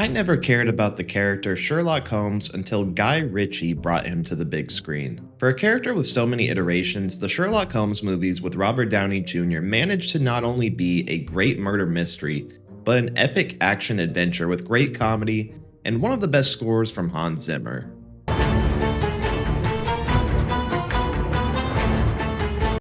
I never cared about the character Sherlock Holmes until Guy Ritchie brought him to the big screen. For a character with so many iterations, the Sherlock Holmes movies with Robert Downey Jr. managed to not only be a great murder mystery, but an epic action adventure with great comedy and one of the best scores from Hans Zimmer.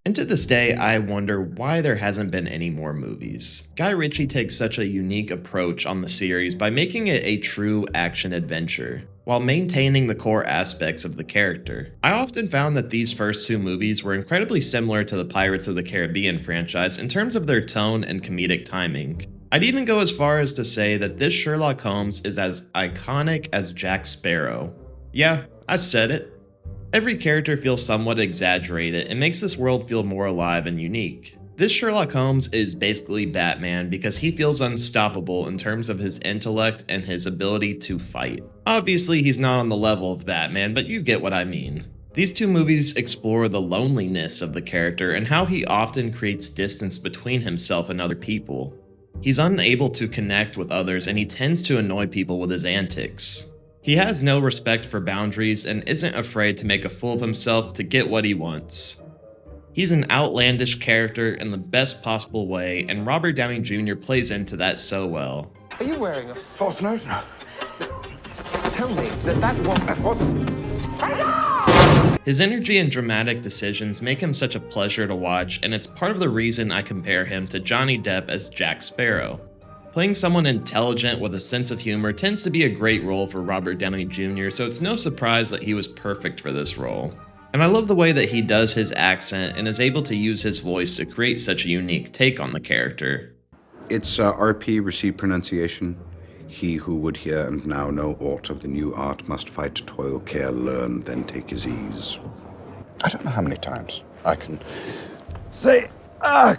And to this day, I wonder why there hasn't been any more movies. Guy Ritchie takes such a unique approach on the series by making it a true action adventure, while maintaining the core aspects of the character. I often found that these first two movies were incredibly similar to the Pirates of the Caribbean franchise in terms of their tone and comedic timing. I'd even go as far as to say that this Sherlock Holmes is as iconic as Jack Sparrow. Yeah, I said it. Every character feels somewhat exaggerated and makes this world feel more alive and unique. This Sherlock Holmes is basically Batman because he feels unstoppable in terms of his intellect and his ability to fight. Obviously, he's not on the level of Batman, but you get what I mean. These two movies explore the loneliness of the character and how he often creates distance between himself and other people. He's unable to connect with others and he tends to annoy people with his antics. He has no respect for boundaries and isn't afraid to make a fool of himself to get what he wants. He's an outlandish character in the best possible way, and Robert Downey Jr. plays into that so well. Are you wearing a false nose now? Tell me that wasn't. His energy and dramatic decisions make him such a pleasure to watch, and it's part of the reason I compare him to Johnny Depp as Jack Sparrow. Playing someone intelligent with a sense of humor tends to be a great role for Robert Downey Jr., so it's no surprise that he was perfect for this role. And I love the way that he does his accent and is able to use his voice to create such a unique take on the character. It's RP, receive pronunciation. He who would hear and now know aught of the new art must fight, toil, care, learn, then take his ease. I don't know how many times I can say,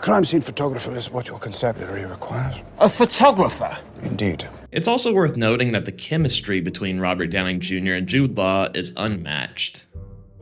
crime scene photographer is what your constabulary requires. A photographer? Indeed. It's also worth noting that the chemistry between Robert Downey Jr. and Jude Law is unmatched.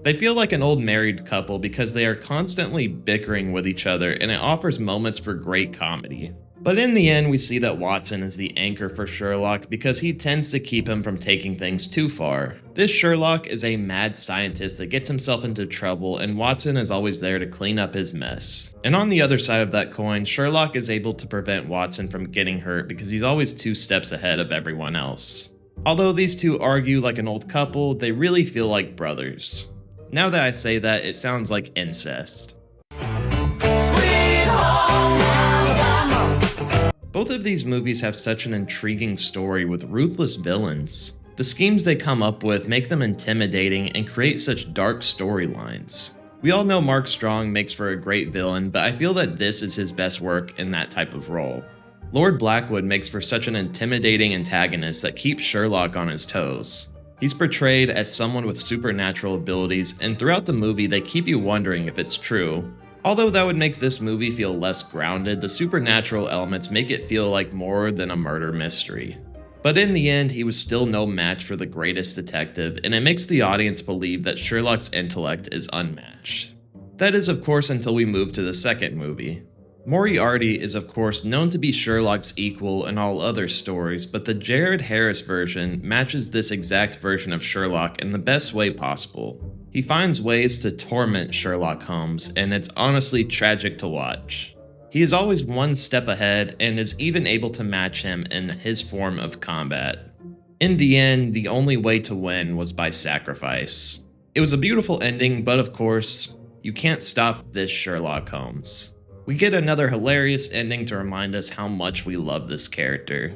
They feel like an old married couple because they are constantly bickering with each other, and it offers moments for great comedy. But in the end, we see that Watson is the anchor for Sherlock because he tends to keep him from taking things too far. This Sherlock is a mad scientist that gets himself into trouble, and Watson is always there to clean up his mess. And on the other side of that coin, Sherlock is able to prevent Watson from getting hurt because he's always 2 steps ahead of everyone else. Although these two argue like an old couple, they really feel like brothers. Now that I say that, it sounds like incest. Both of these movies have such an intriguing story with ruthless villains. The schemes they come up with make them intimidating and create such dark storylines. We all know Mark Strong makes for a great villain, but I feel that this is his best work in that type of role. Lord Blackwood makes for such an intimidating antagonist that keeps Sherlock on his toes. He's portrayed as someone with supernatural abilities, and throughout the movie they keep you wondering if it's true. Although that would make this movie feel less grounded, the supernatural elements make it feel like more than a murder mystery. But in the end, he was still no match for the greatest detective, and it makes the audience believe that Sherlock's intellect is unmatched. That is, of course, until we move to the second movie. Moriarty is, of course, known to be Sherlock's equal in all other stories, but the Jared Harris version matches this exact version of Sherlock in the best way possible. He finds ways to torment Sherlock Holmes, and it's honestly tragic to watch. He is always 1 step ahead and is even able to match him in his form of combat. In the end, the only way to win was by sacrifice. It was a beautiful ending, but of course, you can't stop this Sherlock Holmes. We get another hilarious ending to remind us how much we love this character.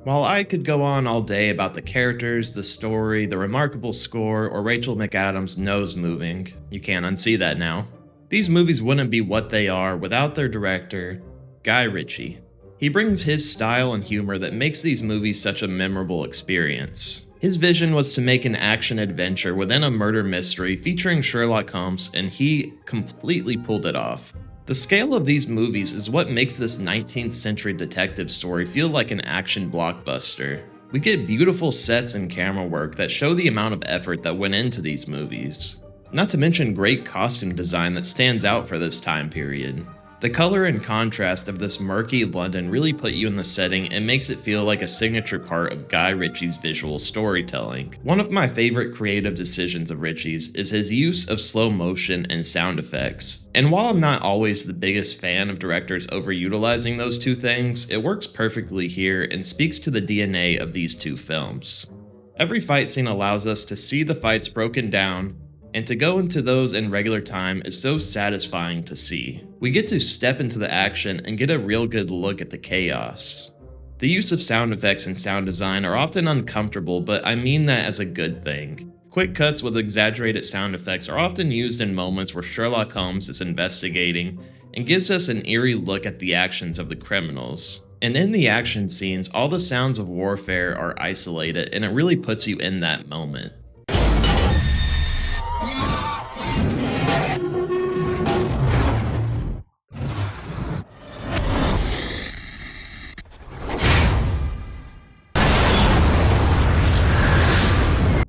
While I could go on all day about the characters, the story, the remarkable score, or Rachel McAdams' nose moving, you can't unsee that now. These movies wouldn't be what they are without their director, Guy Ritchie. He brings his style and humor that makes these movies such a memorable experience. His vision was to make an action adventure within a murder mystery featuring Sherlock Holmes, and he completely pulled it off. The scale of these movies is what makes this 19th century detective story feel like an action blockbuster. We get beautiful sets and camera work that show the amount of effort that went into these movies. Not to mention great costume design that stands out for this time period. The color and contrast of this murky London really put you in the setting and makes it feel like a signature part of Guy Ritchie's visual storytelling. One of my favorite creative decisions of Ritchie's is his use of slow motion and sound effects. And while I'm not always the biggest fan of directors overutilizing those two things, it works perfectly here and speaks to the DNA of these two films. Every fight scene allows us to see the fights broken down, and to go into those in regular time is so satisfying to see. We get to step into the action and get a real good look at the chaos. The use of sound effects and sound design are often uncomfortable, but I mean that as a good thing. Quick cuts with exaggerated sound effects are often used in moments where Sherlock Holmes is investigating and gives us an eerie look at the actions of the criminals. And in the action scenes, all the sounds of warfare are isolated and it really puts you in that moment.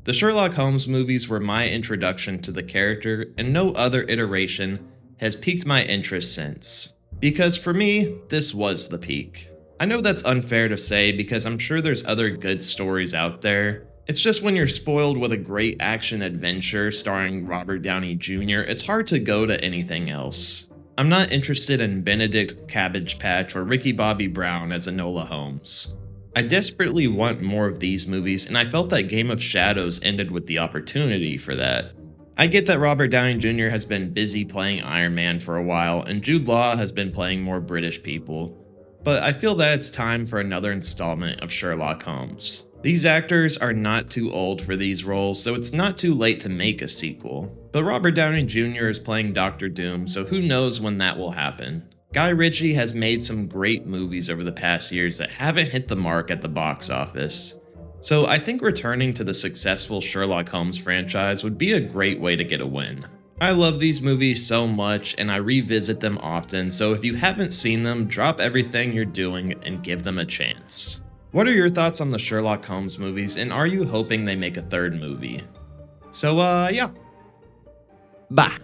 The Sherlock Holmes movies were my introduction to the character, and no other iteration has piqued my interest since. Because for me, this was the peak. I know that's unfair to say because I'm sure there's other good stories out there. It's just when you're spoiled with a great action adventure starring Robert Downey Jr., it's hard to go to anything else. I'm not interested in Benedict Cabbage Patch or Ricky Bobby Brown as Enola Holmes. I desperately want more of these movies, and I felt that Game of Shadows ended with the opportunity for that. I get that Robert Downey Jr. has been busy playing Iron Man for a while, and Jude Law has been playing more British people, but I feel that it's time for another installment of Sherlock Holmes. These actors are not too old for these roles, so it's not too late to make a sequel. But Robert Downey Jr. is playing Doctor Doom, so who knows when that will happen. Guy Ritchie has made some great movies over the past years that haven't hit the mark at the box office. So I think returning to the successful Sherlock Holmes franchise would be a great way to get a win. I love these movies so much and I revisit them often, so if you haven't seen them, drop everything you're doing and give them a chance. What are your thoughts on the Sherlock Holmes movies, and are you hoping they make a third movie? So yeah. Bye.